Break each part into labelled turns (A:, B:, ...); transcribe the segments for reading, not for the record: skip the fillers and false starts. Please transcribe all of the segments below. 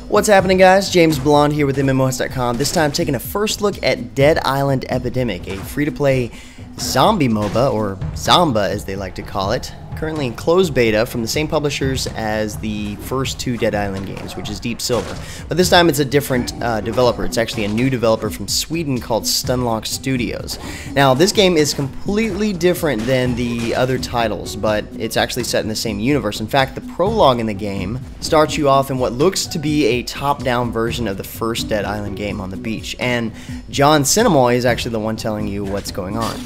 A: What's happening, guys? James Blonde here with MMOHuts.com. This time taking a first look at Dead Island Epidemic, a free-to-play zombie MOBA, or Zomba as they like to call it, currently in closed beta from the same publishers as the first two Dead Island games, which is Deep Silver. But this time it's a different developer. It's actually a new developer from Sweden called Stunlock Studios. Now, this game is completely different than the other titles, but it's actually set in the same universe. In fact, the prologue in the game starts you off in what looks to be a top-down version of the first Dead Island game on the beach, and John Cinemoy is actually the one telling you what's going on.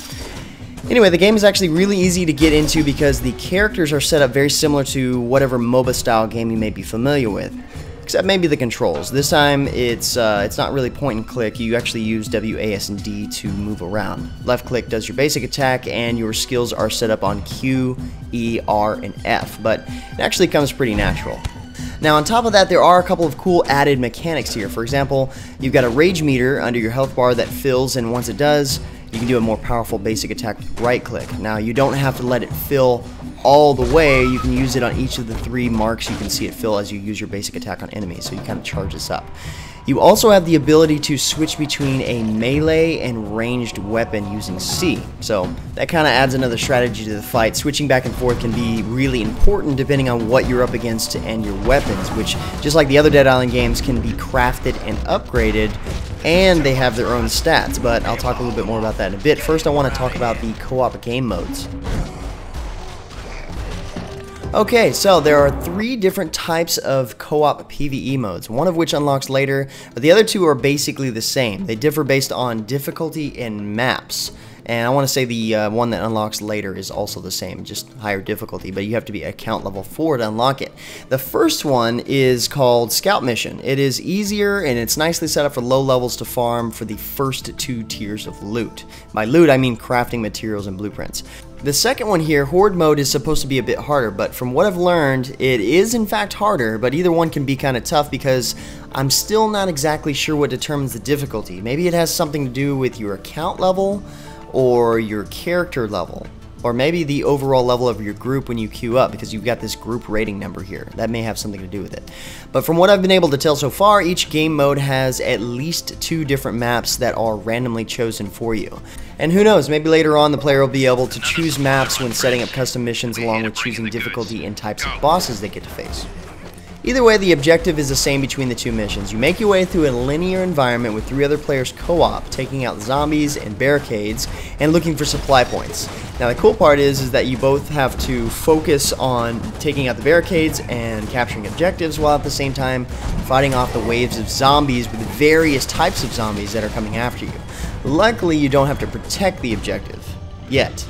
A: Anyway, the game is actually really easy to get into because the characters are set up very similar to whatever MOBA style game you may be familiar with, except maybe the controls. This time it's not really point and click. You actually use W, A, S, and D to move around. Left click does your basic attack, and your skills are set up on Q, E, R, and F, but it actually comes pretty natural. Now, on top of that, there are a couple of cool added mechanics here. For example, you've got a rage meter under your health bar that fills, and once it does, you can do a more powerful basic attack with right click. Now, you don't have to let it fill all the way. You can use it on each of the three marks. You can see it fill as you use your basic attack on enemies, so you kind of charge this up. You also have the ability to switch between a melee and ranged weapon using C, so that kind of adds another strategy to the fight. Switching back and forth can be really important depending on what you're up against and your weapons, which, just like the other Dead Island games, can be crafted and upgraded, and they have their own stats, but I'll talk a little bit more about that in a bit. First, I want to talk about the co-op game modes. Okay, so there are three different types of co-op PvE modes, one of which unlocks later, but the other two are basically the same. They differ based on difficulty and maps. And I want to say the one that unlocks later is also the same, just higher difficulty, but you have to be account level 4 to unlock it. The first one is called Scout Mission. It is easier, and it's nicely set up for low levels to farm for the first two tiers of loot. By loot, I mean crafting materials and blueprints. The second one here, Horde mode, is supposed to be a bit harder, but from what I've learned, it is in fact harder, but either one can be kind of tough because I'm still not exactly sure what determines the difficulty. Maybe it has something to do with your account level, or your character level, or maybe the overall level of your group when you queue up, because you've got this group rating number here. That may have something to do with it. But from what I've been able to tell so far, each game mode has at least 2 different maps that are randomly chosen for you. And who knows, maybe later on the player will be able to choose maps when setting up custom missions, along with choosing difficulty and types of bosses they get to face. Either way, the objective is the same between the two missions. You make your way through a linear environment with 3 other players co-op, taking out zombies and barricades, and looking for supply points. Now, the cool part is that you both have to focus on taking out the barricades and capturing objectives, while at the same time fighting off the waves of zombies with various types of zombies that are coming after you. Luckily, you don't have to protect the objective yet.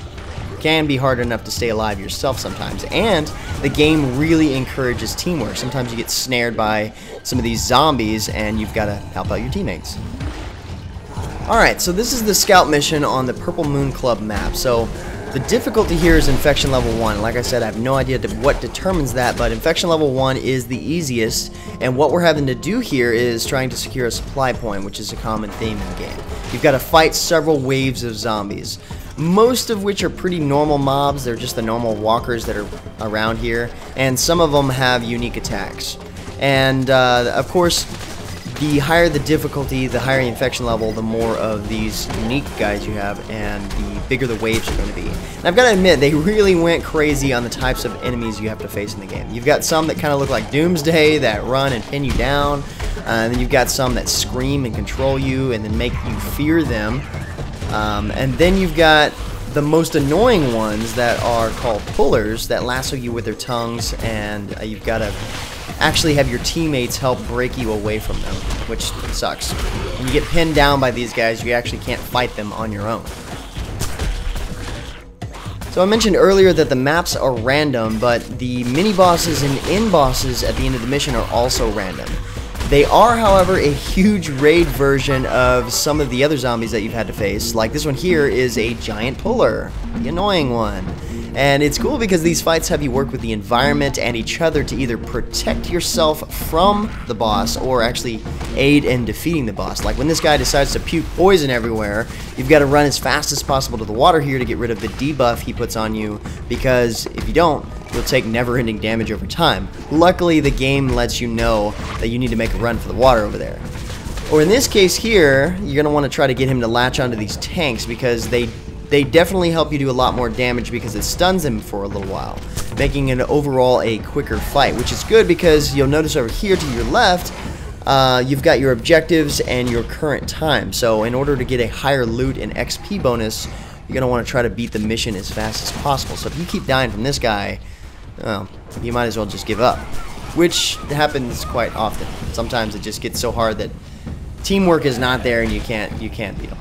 A: Can be hard enough to stay alive yourself sometimes, and the game really encourages teamwork. Sometimes you get snared by some of these zombies and you've got to help out your teammates. Alright, so this is the scout mission on the Purple Moon Club map. So the difficulty here is infection level 1. Like I said, I have no idea what determines that, but infection level 1 is the easiest, and what we're having to do here is trying to secure a supply point, which is a common theme in the game. You've got to fight several waves of zombies, most of which are pretty normal mobs. They're just the normal walkers that are around here, and some of them have unique attacks. And of course, the higher the difficulty, the higher the infection level, the more of these unique guys you have, and the bigger the waves are going to be. And I've got to admit, they really went crazy on the types of enemies you have to face in the game. You've got some that kind of look like Doomsday, that run and pin you down, and then you've got some that scream and control you and then make you fear them. And then you've got the most annoying ones that are called pullers, that lasso you with their tongues, and you've got to actually have your teammates help break you away from them, which sucks. When you get pinned down by these guys, you actually can't fight them on your own. So I mentioned earlier that the maps are random, but the mini-bosses and end-bosses at the end of the mission are also random. They are, however, a huge raid version of some of the other zombies that you've had to face. Like this one here is a giant puller, the annoying one. And it's cool because these fights have you work with the environment and each other to either protect yourself from the boss or actually aid in defeating the boss. Like when this guy decides to puke poison everywhere, you've got to run as fast as possible to the water here to get rid of the debuff he puts on you, because if you don't, you'll take never-ending damage over time. Luckily, the game lets you know that you need to make a run for the water over there. Or in this case here, you're going to want to try to get him to latch onto these tanks because they definitely help you do a lot more damage because it stuns him for a little while, making it overall a quicker fight, which is good because you'll notice over here to your left, you've got your objectives and your current time. So in order to get a higher loot and XP bonus, you're going to want to try to beat the mission as fast as possible. So if you keep dying from this guy, well, you might as well just give up, which happens quite often. Sometimes it just gets so hard that teamwork is not there and you can't beat them.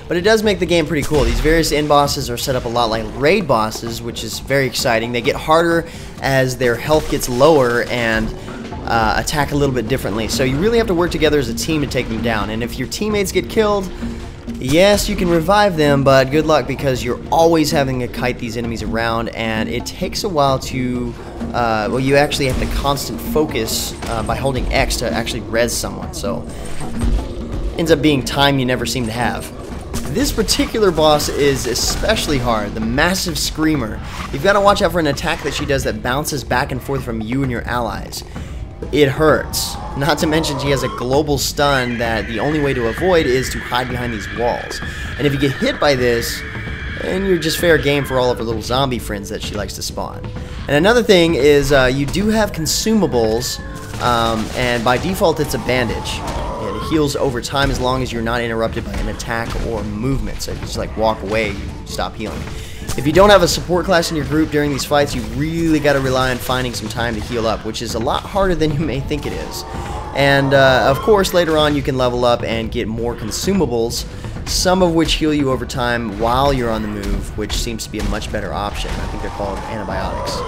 A: But it does make the game pretty cool. These various end bosses are set up a lot like raid bosses, which is very exciting. They get harder as their health gets lower and attack a little bit differently. So you really have to work together as a team to take them down. And if your teammates get killed, yes, you can revive them, but good luck because you're always having to kite these enemies around, and it takes a while to, well, you actually have to constant focus by holding X to actually res someone. So ends up being time you never seem to have. This particular boss is especially hard, the Massive Screamer. You've got to watch out for an attack that she does that bounces back and forth from you and your allies. It hurts. Not to mention she has a global stun that the only way to avoid is to hide behind these walls. And if you get hit by this, then you're just fair game for all of her little zombie friends that she likes to spawn. And another thing is you do have consumables, and by default it's a bandage. It heals over time as long as you're not interrupted by an attack or movement. So if you just like walk away, you stop healing. If you don't have a support class in your group during these fights, you really got to rely on finding some time to heal up, which is a lot harder than you may think it is. And of course, later on you can level up and get more consumables, some of which heal you over time while you're on the move, which seems to be a much better option. I think they're called antibiotics.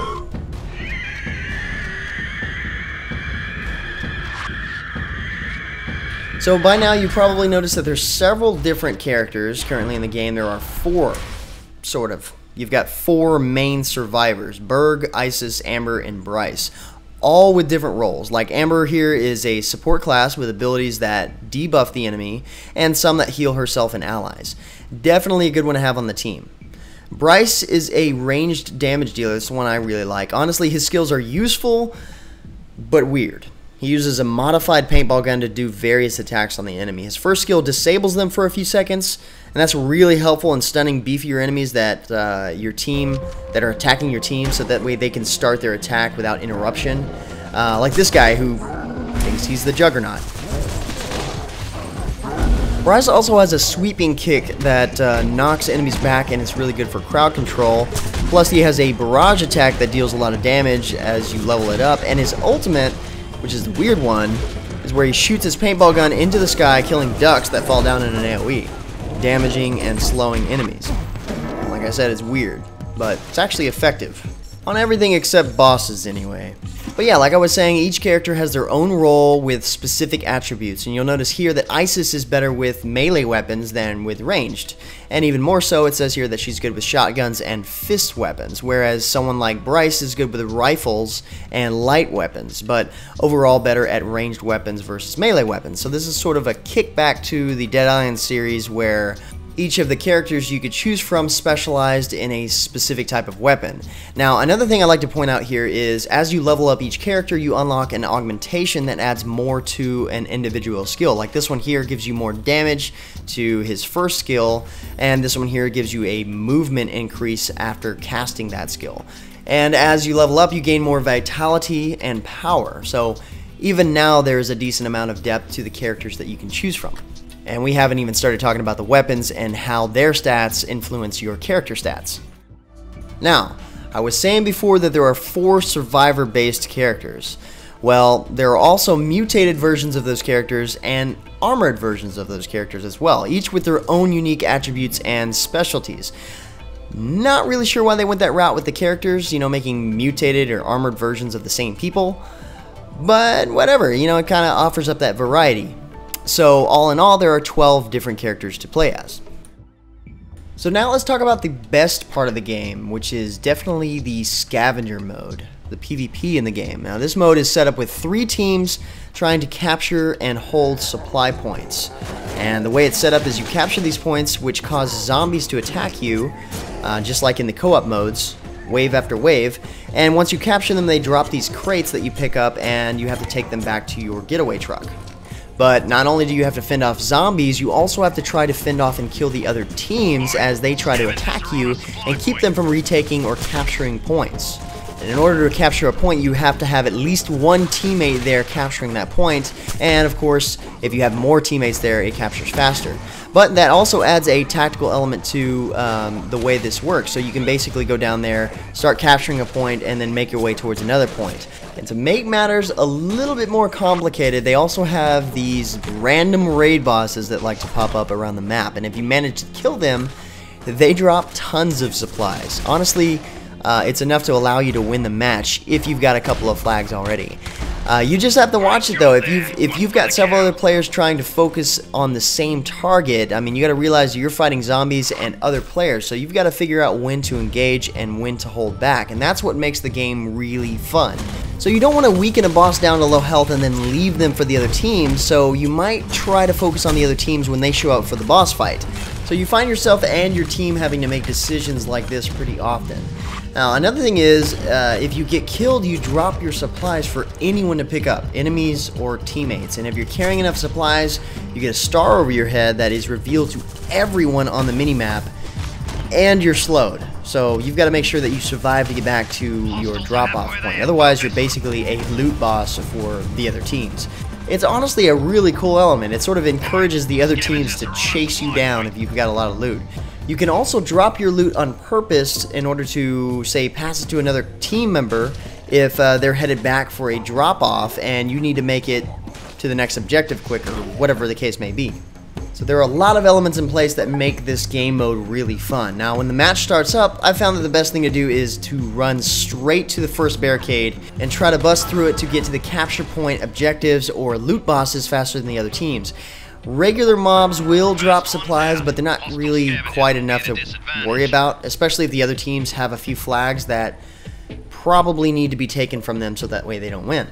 A: So by now you probably noticed that there's several different characters currently in the game. There are 4, sort of. You've got 4 main survivors: Berg, Isis, Amber, and Bryce. All with different roles. Like Amber here is a support class with abilities that debuff the enemy, and some that heal herself and allies. Definitely a good one to have on the team. Bryce is a ranged damage dealer. That's the one I really like. Honestly, his skills are useful, but weird. He uses a modified paintball gun to do various attacks on the enemy. His first skill disables them for a few seconds, and that's really helpful in stunning beefier enemies that that are attacking your team, so that way they can start their attack without interruption. Like this guy who thinks he's the Juggernaut. Bryce also has a sweeping kick that knocks enemies back, and it's really good for crowd control. Plus, he has a barrage attack that deals a lot of damage as you level it up, and his ultimate, which is the weird one, is where he shoots his paintball gun into the sky, killing ducks that fall down in an AoE, damaging and slowing enemies. And like I said, it's weird, but it's actually effective. On everything except bosses, anyway. But yeah, like I was saying, each character has their own role with specific attributes, and you'll notice here that Isis is better with melee weapons than with ranged. And even more so, it says here that she's good with shotguns and fist weapons, whereas someone like Bryce is good with rifles and light weapons, but overall better at ranged weapons versus melee weapons. So this is sort of a kickback to the Dead Island series where each of the characters you could choose from specialized in a specific type of weapon. Now, another thing I like to point out here is as you level up each character, you unlock an augmentation that adds more to an individual skill. Like this one here gives you more damage to his first skill, and this one here gives you a movement increase after casting that skill. And as you level up, you gain more vitality and power. So even now, there's a decent amount of depth to the characters that you can choose from. And we haven't even started talking about the weapons and how their stats influence your character stats. Now, I was saying before that there are 4 survivor-based characters. Well, there are also mutated versions of those characters and armored versions of those characters as well, each with their own unique attributes and specialties. Not really sure why they went that route with the characters, you know, making mutated or armored versions of the same people. But whatever, you know, it kind of offers up that variety. So all in all, there are 12 different characters to play as. So now let's talk about the best part of the game, which is definitely the Scavenger mode, the PvP in the game. Now this mode is set up with 3 teams trying to capture and hold supply points. And the way it's set up is you capture these points, which cause zombies to attack you, just like in the co-op modes, wave after wave, and once you capture them, they drop these crates that you pick up, and you have to take them back to your getaway truck. But not only do you have to fend off zombies, you also have to try to fend off and kill the other teams as they try to attack you and keep them from retaking or capturing points. And in order to capture a point, you have to have at least one teammate there capturing that point, and of course, if you have more teammates there, it captures faster. But that also adds a tactical element to the way this works, so you can basically go down there, start capturing a point, and then make your way towards another point. And to make matters a little bit more complicated, they also have these random raid bosses that like to pop up around the map, and if you manage to kill them, they drop tons of supplies. Honestly, it's enough to allow you to win the match if you've got a couple of flags already. You just have to watch it though. If you've got several other players trying to focus on the same target, I mean, you got to realize you're fighting zombies and other players, so you've got to figure out when to engage and when to hold back, and that's what makes the game really fun. So you don't want to weaken a boss down to low health and then leave them for the other team, so you might try to focus on the other teams when they show up for the boss fight. So you find yourself and your team having to make decisions like this pretty often. Now, another thing is, if you get killed, you drop your supplies for anyone to pick up, enemies or teammates. And if you're carrying enough supplies, you get a star over your head that is revealed to everyone on the minimap, and you're slowed. So you've got to make sure that you survive to get back to your drop-off point. Otherwise, you're basically a loot boss for the other teams. It's honestly a really cool element. It sort of encourages the other teams to chase you down if you've got a lot of loot. You can also drop your loot on purpose in order to, say, pass it to another team member if they're headed back for a drop-off and you need to make it to the next objective quicker, whatever the case may be. So there are a lot of elements in place that make this game mode really fun. Now, when the match starts up, I found that the best thing to do is to run straight to the first barricade and try to bust through it to get to the capture point objectives or loot bosses faster than the other teams. Regular mobs will drop supplies, but they're not really quite enough to worry about, especially if the other teams have a few flags that probably need to be taken from them so that way they don't win.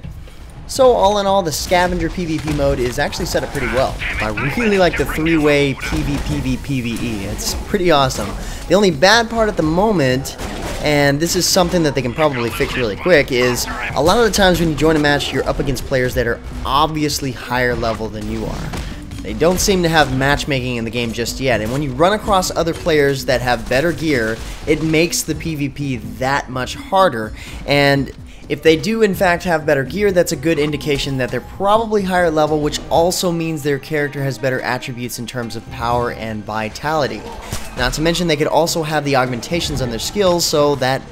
A: So all in all, the Scavenger PVP mode is actually set up pretty well. I really like the three-way PvP PvE. It's pretty awesome. The only bad part at the moment, and this is something that they can probably fix really quick, is a lot of the times when you join a match, you're up against players that are obviously higher level than you are. They don't seem to have matchmaking in the game just yet, and when you run across other players that have better gear, it makes the PvP that much harder. And if they do in fact have better gear, that's a good indication that they're probably higher level, which also means their character has better attributes in terms of power and vitality. Not to mention they could also have the augmentations on their skills, so that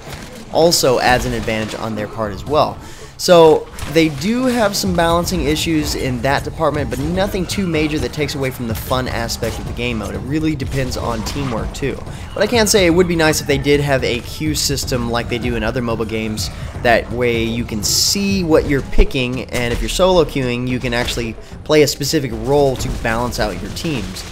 A: also adds an advantage on their part as well. So they do have some balancing issues in that department, but nothing too major that takes away from the fun aspect of the game mode. It really depends on teamwork too. But I can say it would be nice if they did have a queue system like they do in other mobile games. That way you can see what you're picking, and if you're solo queuing, you can actually play a specific role to balance out your teams.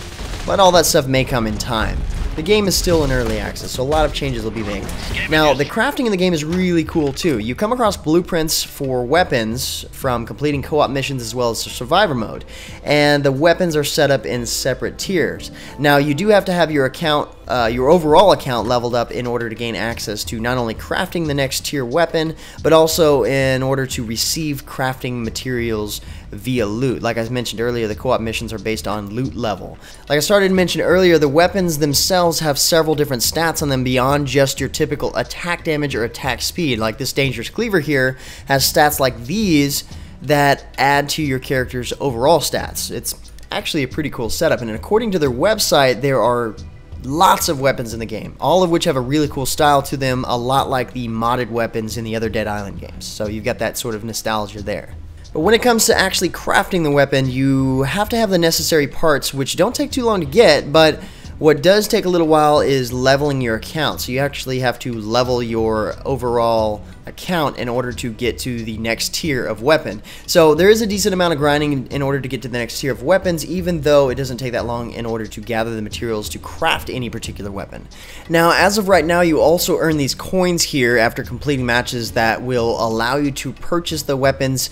A: But all that stuff may come in time. The game is still in early access, so a lot of changes will be made. Now, the crafting in the game is really cool too. You come across blueprints for weapons from completing co-op missions as well as the survivor mode, and the weapons are set up in separate tiers. Now, you do have to have your account, your overall account leveled up in order to gain access to not only crafting the next tier weapon, but also in order to receive crafting materials via loot. Like I mentioned earlier, the co-op missions are based on loot level. Like I started to mention earlier, the weapons themselves have several different stats on them beyond just your typical attack damage or attack speed. Like this dangerous cleaver here has stats like these that add to your character's overall stats. It's actually a pretty cool setup, and according to their website, there are lots of weapons in the game, all of which have a really cool style to them, a lot like the modded weapons in the other Dead Island games. So you've got that sort of nostalgia there. But when it comes to actually crafting the weapon, you have to have the necessary parts, which don't take too long to get, but what does take a little while is leveling your account. So you actually have to level your overall account in order to get to the next tier of weapon. So there is a decent amount of grinding in order to get to the next tier of weapons, even though it doesn't take that long in order to gather the materials to craft any particular weapon. Now, as of right now, you also earn these coins here after completing matches that will allow you to purchase the weapons.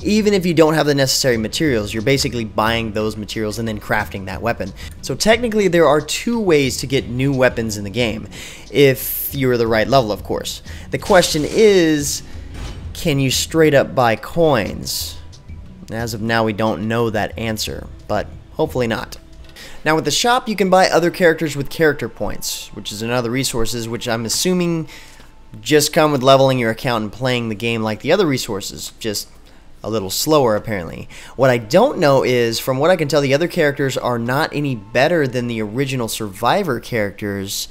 A: Even if you don't have the necessary materials, you're basically buying those materials and then crafting that weapon. So technically there are two ways to get new weapons in the game. If if you're the right level, of course. The question is, can you straight up buy coins? As of now, we don't know that answer, but hopefully not. Now with the shop, you can buy other characters with character points, which is another resources, which I'm assuming just come with leveling your account and playing the game like the other resources, just a little slower apparently. What I don't know is, from what I can tell, the other characters are not any better than the original Survivor characters.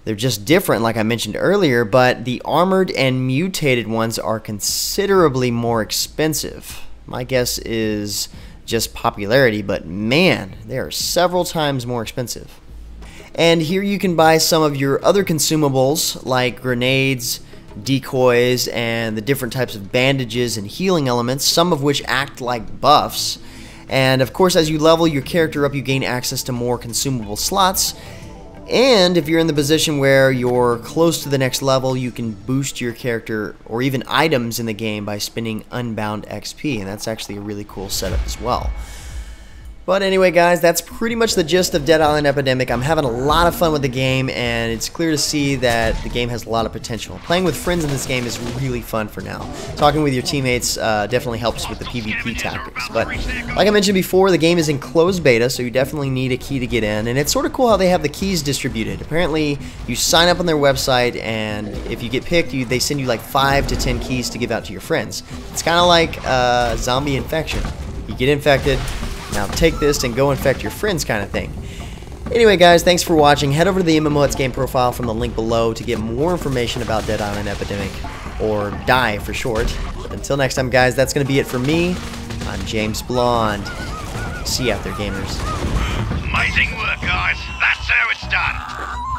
A: They're just different, like I mentioned earlier, but the armored and mutated ones are considerably more expensive. My guess is just popularity, but man, they are several times more expensive. And here you can buy some of your other consumables like grenades, decoys, and the different types of bandages and healing elements, some of which act like buffs. And of course, as you level your character up, you gain access to more consumable slots. And if you're in the position where you're close to the next level, you can boost your character or even items in the game by spending unbound XP, and that's actually a really cool setup as well. But anyway, guys, that's pretty much the gist of Dead Island Epidemic. I'm having a lot of fun with the game, and it's clear to see that the game has a lot of potential. Playing with friends in this game is really fun for now. Talking with your teammates definitely helps with the PvP tactics. But like I mentioned before, the game is in closed beta, so you definitely need a key to get in. And it's sort of cool how they have the keys distributed. Apparently, you sign up on their website, and if you get picked, they send you like 5 to 10 keys to give out to your friends. It's kind of like zombie infection. You get infected, now take this and go infect your friends kind of thing. Anyway, guys, thanks for watching. Head over to the MMOHuts game profile from the link below to get more information about Dead Island Epidemic, or DIE for short. But until next time, guys, that's going to be it for me. I'm James Blonde. See you out there, gamers.
B: Amazing work, guys. That's how it's done.